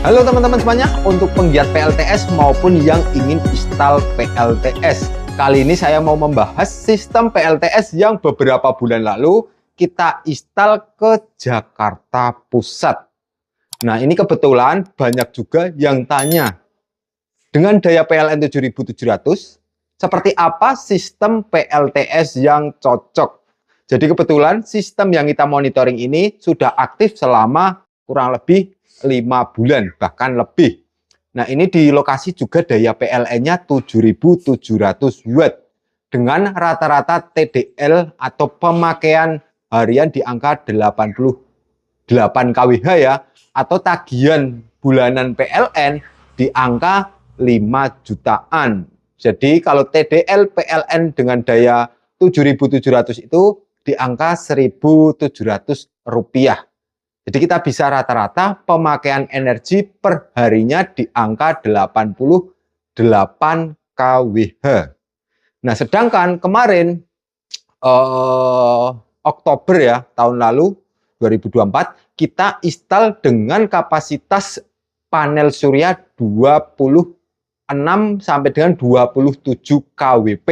Halo teman-teman semuanya, untuk penggiat PLTS maupun yang ingin install PLTS. Kali ini saya mau membahas sistem PLTS yang beberapa bulan lalu kita install ke Jakarta Pusat. Nah, ini kebetulan banyak juga yang tanya, dengan daya PLN 7700, seperti apa sistem PLTS yang cocok? Jadi kebetulan sistem yang kita monitoring ini sudah aktif selama kurang lebih 5 bulan, bahkan lebih. Nah, ini di lokasi juga daya PLN-nya 7700 Watt dengan rata-rata TDL atau pemakaian harian di angka 88 kWh ya, atau tagihan bulanan PLN di angka 5 jutaan. Jadi kalau TDL PLN dengan daya 7700 itu di angka 1.700 rupiah. Jadi kita bisa rata-rata pemakaian energi per harinya di angka 88 kWh. Nah, sedangkan kemarin Oktober ya, tahun lalu 2024, kita install dengan kapasitas panel surya 26 sampai dengan 27 kWp.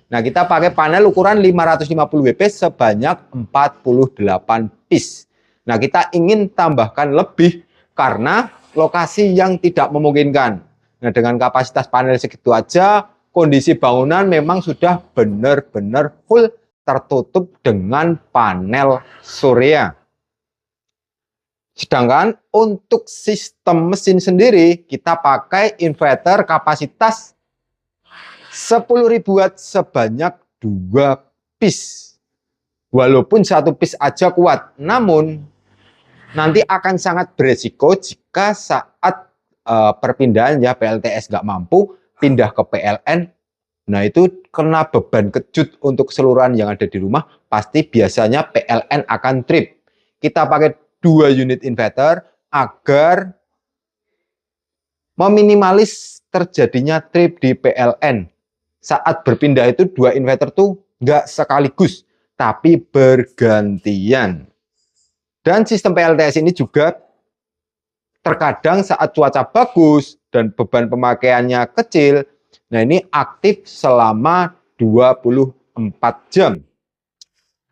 Nah, kita pakai panel ukuran 550 WP sebanyak 48 piece. Nah, kita ingin tambahkan lebih karena lokasi yang tidak memungkinkan. Nah, dengan kapasitas panel segitu aja, kondisi bangunan memang sudah benar-benar full tertutup dengan panel surya. Sedangkan untuk sistem mesin sendiri, kita pakai inverter kapasitas 10.000 watt sebanyak 2 piece. Walaupun 1 piece aja kuat, namun nanti akan sangat beresiko jika saat perpindahan ya PLTS nggak mampu pindah ke PLN. Nah, itu kena beban kejut untuk keseluruhan yang ada di rumah, pasti biasanya PLN akan trip. Kita pakai 2 unit inverter agar meminimalis terjadinya trip di PLN. Saat berpindah itu 2 inverter tuh nggak sekaligus, tapi bergantian. Dan sistem PLTS ini juga terkadang saat cuaca bagus dan beban pemakaiannya kecil, nah ini aktif selama 24 jam.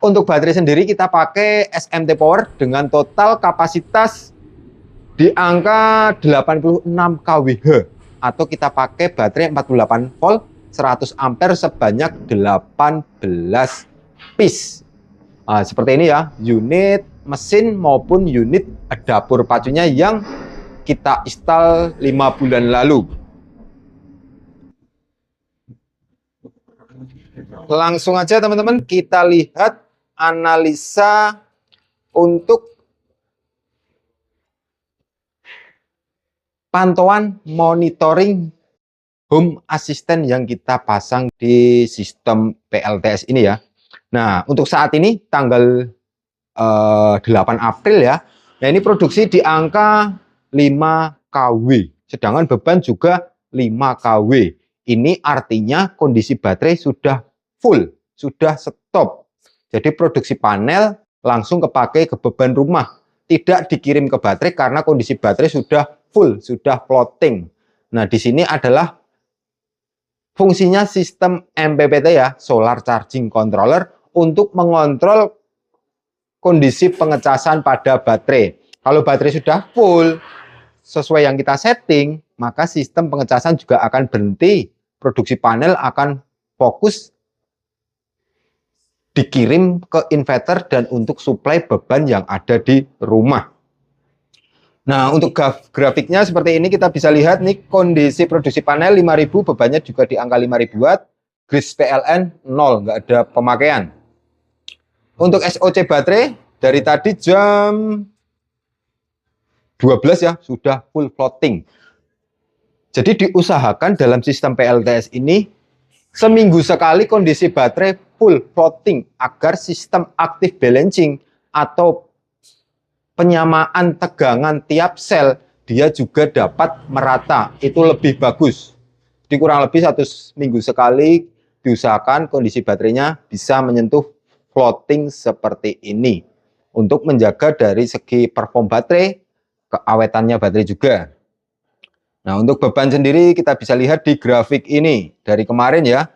Untuk baterai sendiri kita pakai SMT Power dengan total kapasitas di angka 86 kWh, atau kita pakai baterai 48 volt 100 ampere sebanyak 18 piece. Nah, seperti ini ya, unit mesin maupun unit dapur pacunya yang kita install 5 bulan lalu. Langsung aja teman-teman kita lihat analisa untuk pantauan monitoring home assistant yang kita pasang di sistem PLTS ini ya. Nah, untuk saat ini tanggal 8 April ya. Nah, ini produksi di angka 5 kW. Sedangkan beban juga 5 kW. Ini artinya kondisi baterai sudah full, sudah stop. Jadi produksi panel langsung kepake ke beban rumah. Tidak dikirim ke baterai karena kondisi baterai sudah full, sudah floating. Nah, di sini adalah fungsinya sistem MPPT ya, Solar Charging Controller, untuk mengontrol kondisi pengecasan pada baterai. Kalau baterai sudah full sesuai yang kita setting, maka sistem pengecasan juga akan berhenti. Produksi panel akan fokus dikirim ke inverter dan untuk suplai beban yang ada di rumah. Nah, untuk grafiknya seperti ini kita bisa lihat nih kondisi produksi panel 5000, bebannya juga di angka 5000 watt, gris PLN 0, nggak ada pemakaian. Untuk SOC baterai dari tadi jam 12 ya, sudah full floating. Jadi diusahakan dalam sistem PLTS ini seminggu sekali kondisi baterai full floating agar sistem active balancing atau penyamaan tegangan tiap sel dia juga dapat merata. Itu lebih bagus. Jadi kurang lebih 1 minggu sekali diusahakan kondisi baterainya bisa menyentuh floating seperti ini untuk menjaga dari segi perform baterai, keawetannya baterai juga. Nah, untuk beban sendiri kita bisa lihat di grafik ini. Dari kemarin ya,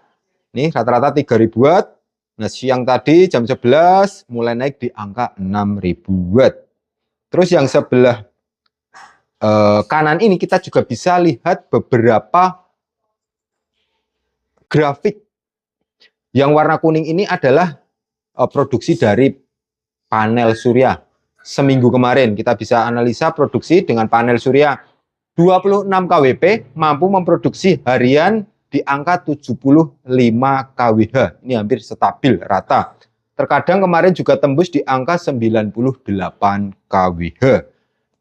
ini rata-rata 3000 watt. Nah, siang tadi jam 11 mulai naik di angka 6000 watt. Terus yang sebelah kanan ini kita juga bisa lihat beberapa grafik. Yang warna kuning ini adalah produksi dari panel surya. Seminggu kemarin kita bisa analisa produksi dengan panel surya 26 kWp mampu memproduksi harian di angka 75 kWh. Ini hampir stabil rata. Terkadang kemarin juga tembus di angka 98 kWh.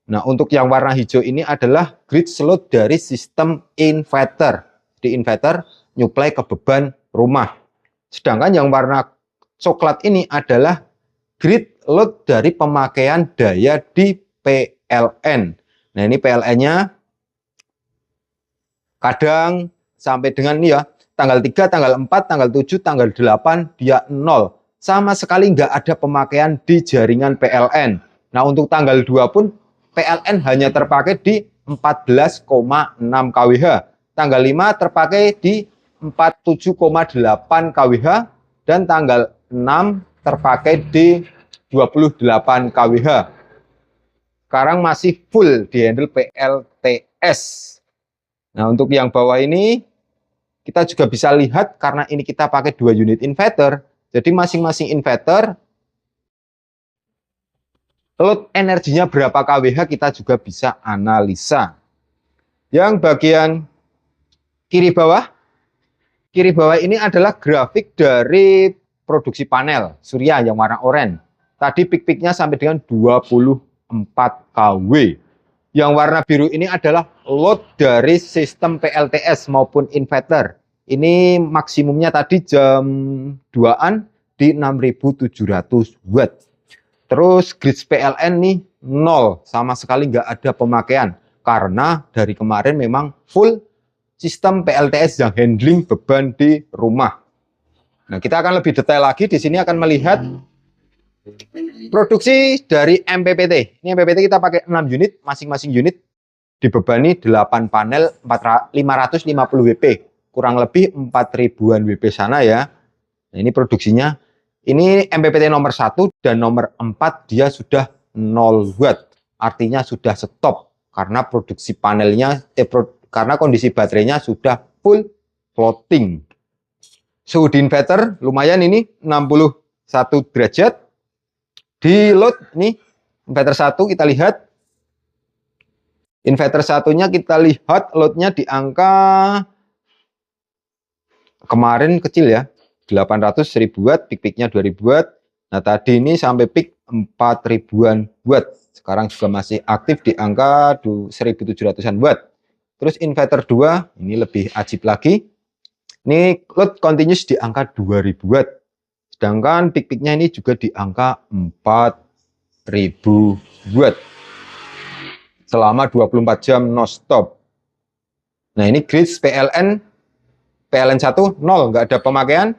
Nah, untuk yang warna hijau ini adalah grid load dari sistem inverter. Di inverter nyuplai ke beban rumah. Sedangkan yang warna coklat ini adalah grid load dari pemakaian daya di PLN. Nah, ini PLN-nya kadang sampai dengan ini ya, tanggal 3, tanggal 4, tanggal 7, tanggal 8, dia 0. Sama sekali nggak ada pemakaian di jaringan PLN. Nah, untuk tanggal 2 pun PLN hanya terpakai di 14,6 kWh. Tanggal 5 terpakai di 47,8 kWh. Dan tanggal 6 terpakai di 28 kWh. Sekarang masih full di handle PLTS. Nah, untuk yang bawah ini kita juga bisa lihat karena ini kita pakai 2 unit inverter. Jadi masing-masing inverter load energinya berapa kWh kita juga bisa analisa. Yang bagian kiri bawah ini adalah grafik dari produksi panel surya yang warna oranye. Tadi peak-peaknya sampai dengan 24 kW. Yang warna biru ini adalah load dari sistem PLTS maupun inverter. Ini maksimumnya tadi jam 2-an di 6700 watt. Terus grid PLN nih 0, sama sekali nggak ada pemakaian. Karena dari kemarin memang full sistem PLTS yang handling beban di rumah. Nah, kita akan lebih detail lagi. Di sini akan melihat produksi dari MPPT. Ini MPPT kita pakai 6 unit, masing-masing unit dibebani 8 panel 550 WP. Kurang lebih 4000-an WP sana ya. Nah, ini produksinya. Ini MPPT nomor 1 dan nomor 4 dia sudah 0 watt. Artinya sudah stop karena produksi panelnya karena kondisi baterainya sudah full floating. Suhu di inverter lumayan ini 61 derajat. Di load nih inverter 1 kita lihat. Inverter satunya kita lihat loadnya di angka kemarin kecil ya. 800 1000 watt, peak-peaknya 2000 watt. Nah, tadi ini sampai peak 4000-an watt. Sekarang juga masih aktif di angka 1700-an watt. Terus inverter 2, ini lebih ajib lagi. Ini load continuous di angka 2000 watt. Sedangkan peak-peaknya ini juga di angka 4000 watt. Selama 24 jam no stop. Nah, ini grid PLN 1 0, nggak ada pemakaian.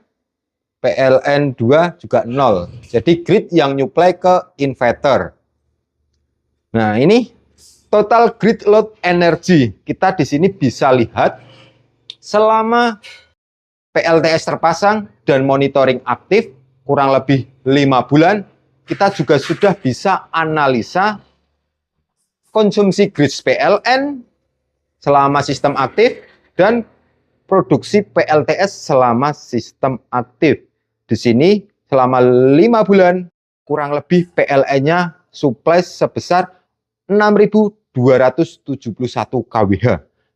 PLN 2 juga 0. Jadi grid yang nyuplai ke inverter. Nah, ini total grid load energi. Kita di sini bisa lihat selama PLTS terpasang dan monitoring aktif kurang lebih 5 bulan, kita juga sudah bisa analisa konsumsi grid PLN selama sistem aktif dan produksi PLTS selama sistem aktif. Di sini selama 5 bulan kurang lebih PLN-nya supply sebesar 6.271 kWh.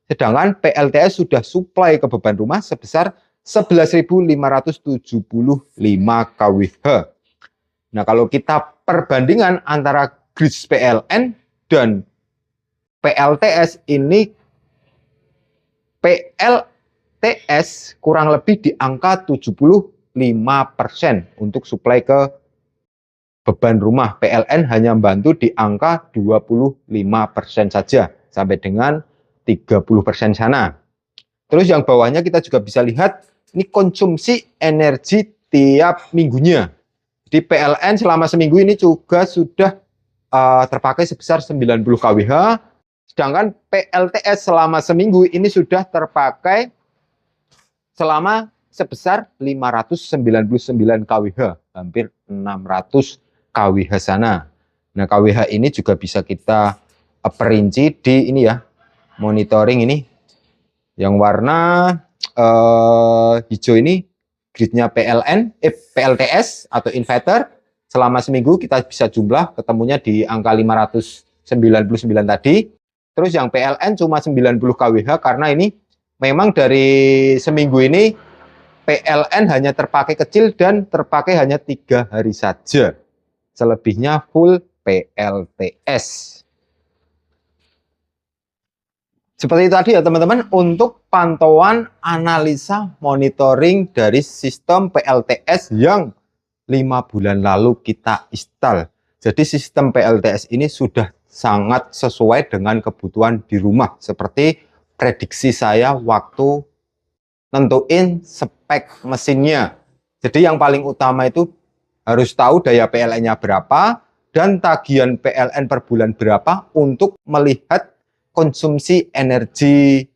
Sedangkan PLTS sudah supply ke beban rumah sebesar 11.575 kWh. Nah, kalau kita perbandingan antara grid PLN dan PLTS ini, PLTS kurang lebih di angka 75% untuk suplai ke beban rumah. PLN hanya membantu di angka 25% saja sampai dengan 30% sana. Terus yang bawahnya kita juga bisa lihat ini konsumsi energi tiap minggunya. Di PLN selama seminggu ini juga sudah terpakai sebesar 90 kWh. Sedangkan PLTS selama seminggu ini sudah terpakai selama sebesar 599 kWh, hampir 600 kWh sana. Nah, kWh ini juga bisa kita perinci di ini ya, monitoring ini. Yang warna hijau ini gridnya PLTS atau inverter. Selama seminggu kita bisa jumlah ketemunya di angka 599 tadi. Terus yang PLN cuma 90 kWh karena ini memang dari seminggu ini PLN hanya terpakai kecil dan terpakai hanya 3 hari saja. Selebihnya full PLTS. Seperti itu tadi ya teman-teman, untuk pantauan analisa monitoring dari sistem PLTS yang 5 bulan lalu kita install. Jadi sistem PLTS ini sudah sangat sesuai dengan kebutuhan di rumah. Seperti prediksi saya waktu nentuin spek mesinnya. Jadi yang paling utama itu harus tahu daya PLN-nya berapa dan tagihan PLN per bulan berapa untuk melihat konsumsi energi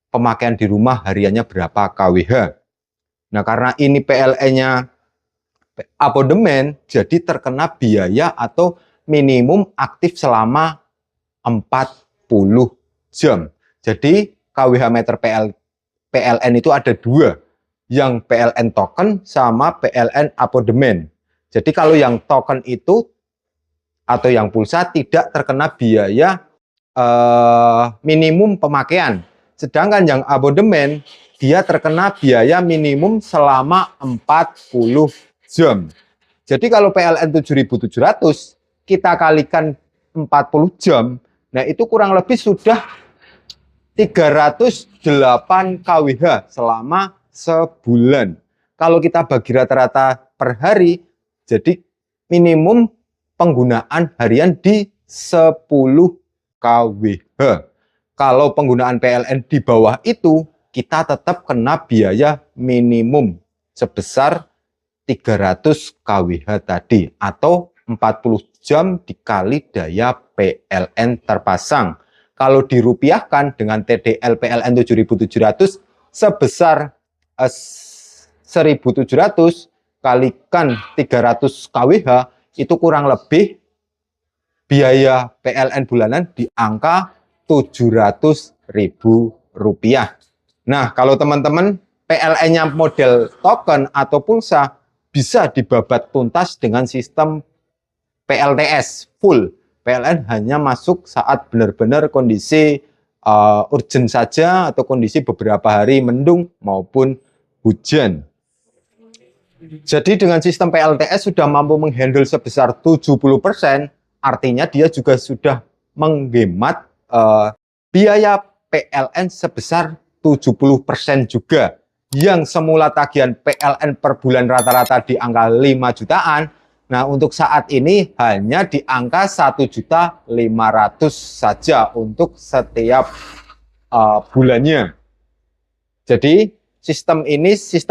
pemakaian di rumah hariannya berapa kWh. Nah, karena ini PLN-nya abodemen, jadi terkena biaya atau minimum aktif selama 40 jam. Jadi kWh meter PLN itu ada dua, yang PLN token sama PLN abodemen. Jadi kalau yang token itu atau yang pulsa tidak terkena biaya minimum pemakaian. Sedangkan yang abodemen dia terkena biaya minimum selama 40 jam. Jadi kalau PLN 7.700 kita kalikan 40 jam, nah itu kurang lebih sudah 308 kWh selama sebulan. Kalau kita bagi rata-rata per hari, jadi minimum penggunaan harian di 10 kWh. Kalau penggunaan PLN di bawah itu, kita tetap kena biaya minimum sebesar 300 kWh tadi, atau 40 jam dikali daya PLN terpasang. Kalau dirupiahkan dengan TDL PLN 7.700 sebesar 1.700 kalikan 300 kWh, itu kurang lebih biaya PLN bulanan di angka Rp700.000. Nah, kalau teman-teman PLN-nya model token atau pulsa, bisa dibabat tuntas dengan sistem PLTS full. PLN hanya masuk saat benar-benar kondisi urgent saja atau kondisi beberapa hari mendung maupun hujan. Jadi dengan sistem PLTS sudah mampu menghandle sebesar 70%, artinya dia juga sudah menghemat biaya PLN sebesar 70% juga. Yang semula tagihan PLN per bulan rata-rata di angka 5 jutaan, nah untuk saat ini hanya di angka 1.500.000 saja untuk setiap bulannya. Jadi sistem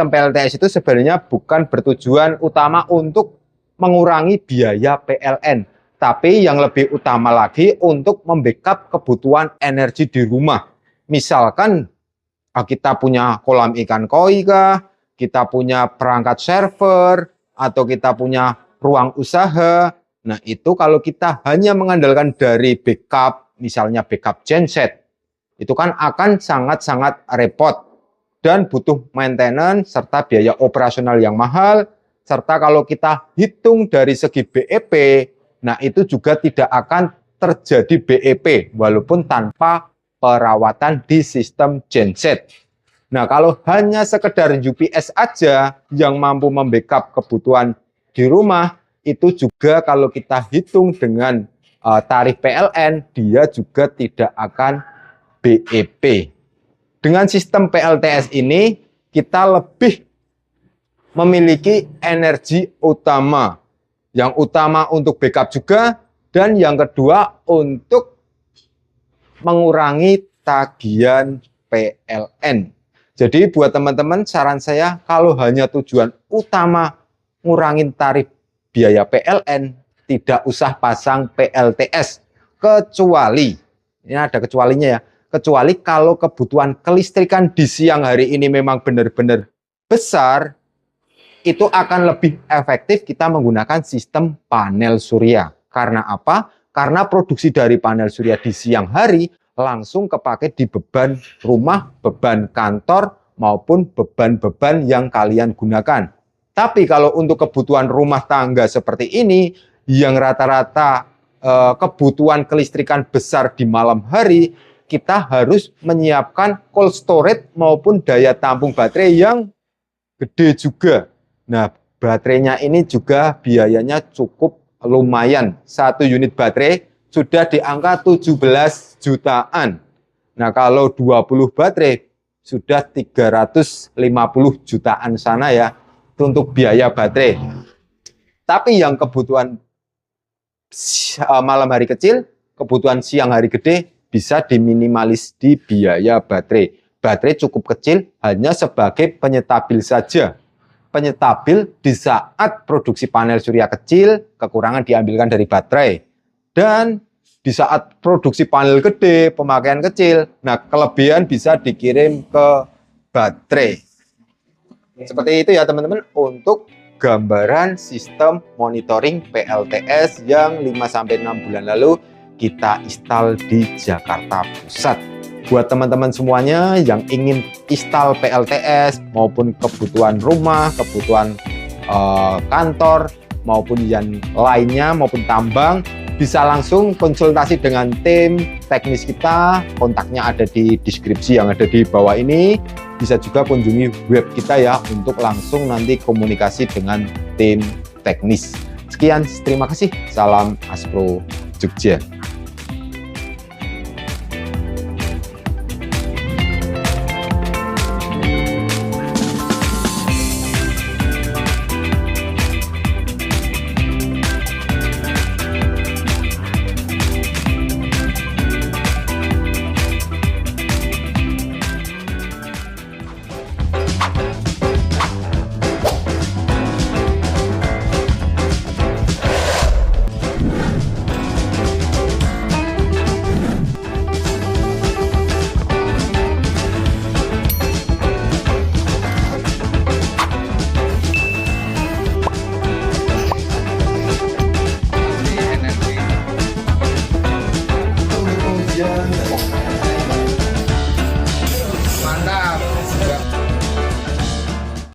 PLTS itu sebenarnya bukan bertujuan utama untuk mengurangi biaya PLN, tapi yang lebih utama lagi untuk membackup kebutuhan energi di rumah. Misalkan kita punya kolam ikan koi kah, kita punya perangkat server, atau kita punya ruang usaha. Nah itu kalau kita hanya mengandalkan dari backup, misalnya backup genset, itu kan akan sangat-sangat repot dan butuh maintenance serta biaya operasional yang mahal. Serta kalau kita hitung dari segi BEP, nah itu juga tidak akan terjadi BEP walaupun tanpa perawatan di sistem genset. Nah, kalau hanya sekedar UPS aja yang mampu membackup kebutuhan di rumah, itu juga kalau kita hitung dengan tarif PLN, dia juga tidak akan BEP. Dengan sistem PLTS ini, kita lebih memiliki energi utama. Yang utama untuk backup juga, dan yang kedua untuk mengurangi tagihan PLN. Jadi buat teman-teman, saran saya kalau hanya tujuan utama ngurangin tarif biaya PLN, tidak usah pasang PLTS. Kecuali Ini ada kecualinya ya. Kecuali kalau kebutuhan kelistrikan di siang hari ini memang benar-benar besar, itu akan lebih efektif kita menggunakan sistem panel surya. Karena apa? Karena produksi dari panel surya di siang hari langsung kepake di beban rumah, beban kantor, maupun beban-beban yang kalian gunakan. Tapi kalau untuk kebutuhan rumah tangga seperti ini, yang rata-rata kebutuhan kelistrikan besar di malam hari, kita harus menyiapkan cold storage maupun daya tampung baterai yang gede juga. Nah, baterainya ini juga biayanya cukup lumayan. 1 unit baterai sudah di angka 17 jutaan. Nah, kalau 20 baterai sudah 350 jutaan sana ya. Itu untuk biaya baterai. Tapi yang kebutuhan malam hari kecil, kebutuhan siang hari gede bisa diminimalis di biaya baterai. Baterai cukup kecil hanya sebagai penyetabil saja. Penyetabil di saat produksi panel surya kecil, kekurangan diambilkan dari baterai. Dan di saat produksi panel gede, pemakaian kecil, nah kelebihan bisa dikirim ke baterai. Seperti itu ya teman-teman untuk gambaran sistem monitoring PLTS yang 5-6 bulan lalu kita install di Jakarta Pusat. Buat teman-teman semuanya yang ingin install PLTS maupun kebutuhan rumah, kebutuhan kantor, maupun yang lainnya, maupun tambang, bisa langsung konsultasi dengan tim teknis kita. Kontaknya ada di deskripsi yang ada di bawah ini. Bisa juga kunjungi web kita ya untuk langsung nanti komunikasi dengan tim teknis. Sekian, terima kasih. Salam Aspro Jogja.